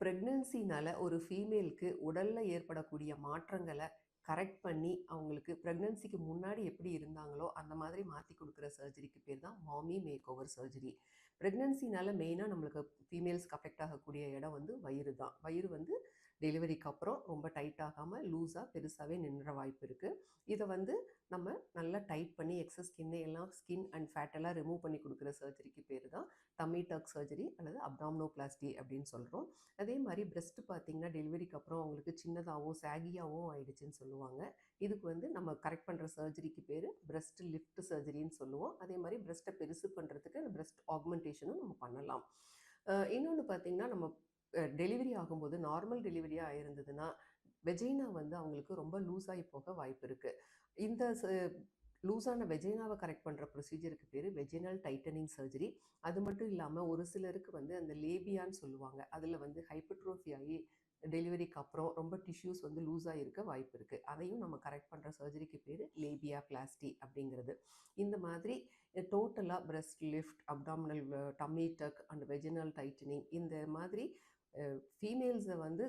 பிரெக்னன்சினால ஒரு ஃபீமேலுக்கு உடல்ல ஏற்படக்கூடிய மாற்றங்கள கரெக்ட் பண்ணி, அவங்களுக்கு பிரெக்னன்சிக்கு முன்னாடி எப்படி இருந்தாங்களோ, அந்த மாதிரி மாத்தி குடுக்குற சர்ஜரிக்கு பேர் தான் மாமி மேக் ஓவர் சர்ஜரி. பிரெக்னன்சினால மெயினா நம்மளுக்கு ஃபீமேல்ஸ்க்கு அஃபெக்ட் ஆகக்கூடிய இடம் வந்து வயிறு தான். வயிறு வந்து டெலிவரிக்கு அப்புறம் ரொம்ப டைட் ஆகாம, லூஸா பெருசாவே நின்ற வாய்ப்பு இருக்கு. இத வந்து நம்ம நல்லா டைட் பண்ணி எக்ஸஸ் ஸ்கின் அண்ட் ஃபேட் எல்லாம் ரிமூவ் பண்ணி குடுக்குற சர்ஜரிக்கு பேரு தான் டம்மி டர்க் சர்ஜரி அல்லது அப்டாமினோபிளாஸ்டி அப்படின்னு சொல்றோம். அதே மாரி பிரஸ்ட் பார்த்தீங்கன்னா, டெலிவரிக்கு அப்புறம் அவங்களுக்கு சின்னதாவும், சாகியாவும் ஆயிடுச்சுன்னு சொல்லுவாங்க. இதுக்கு வந்து நம்ம கரெக்ட் பண்ற சர்ஜரிக்கு பேரு பிரஸ்ட் லிஃப்ட் சர்ஜரின்னு சொல்லுவோம். அதே மாரி பிரஸ்ட்ட பெருசு பண்றதுக்கு பிரஸ்ட் ஆக்மென்டேஷனும் நம்ம பண்ணலாம். இன்னொன்னு பார்த்தீங்கன்னா, நம்ம டெலிவரி ஆகும்போது நார்மல் டெலிவரியா இருந்ததுன்னா, வெஜைனா வந்து அவங்களுக்கு ரொம்ப லூஸ் ஆயி போக வாய்ப்பு இருக்கு. இந்த லூஸான வெஜைனாவ கரெக்ட் பண்ற ப்ரொசீஜருக்கு பேரு வெஜினல் டைட்டனிங் சர்ஜரி. அது மட்டும் இல்லாம ஒரு சிலருக்கு வந்து அந்த லேபியான்னு சொல்லுவாங்க. அதுல வந்து ஹைப்பர்ட்ரோஃபி ஆயி டெலிவரிக்கு அப்புறம் ரொம்ப டிஷ்யூஸ் வந்து லூஸா இருக்க வாய்ப்பு இருக்கு. அதையும் நம்ம கரெக்ட் பண்ற சர்ஜரிக்கு பேரு லேபியாபிளாஸ்டி அப்படிங்கிறது. இந்த மாதிரி டோட்டலா breast lift, abdominal tummy tuck and vaginal tightening இந்த மாதிரி ஃபீமேல்ஸ வந்து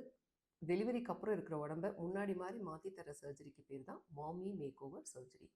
டெலிவரிக்கு அப்புறம் இருக்கிற உடம்ப முன்னாடி மாரி மாத்தி தர சர்ஜரிக்கு பேர் தான் மாமி மேக் ஓவர் சர்ஜரி.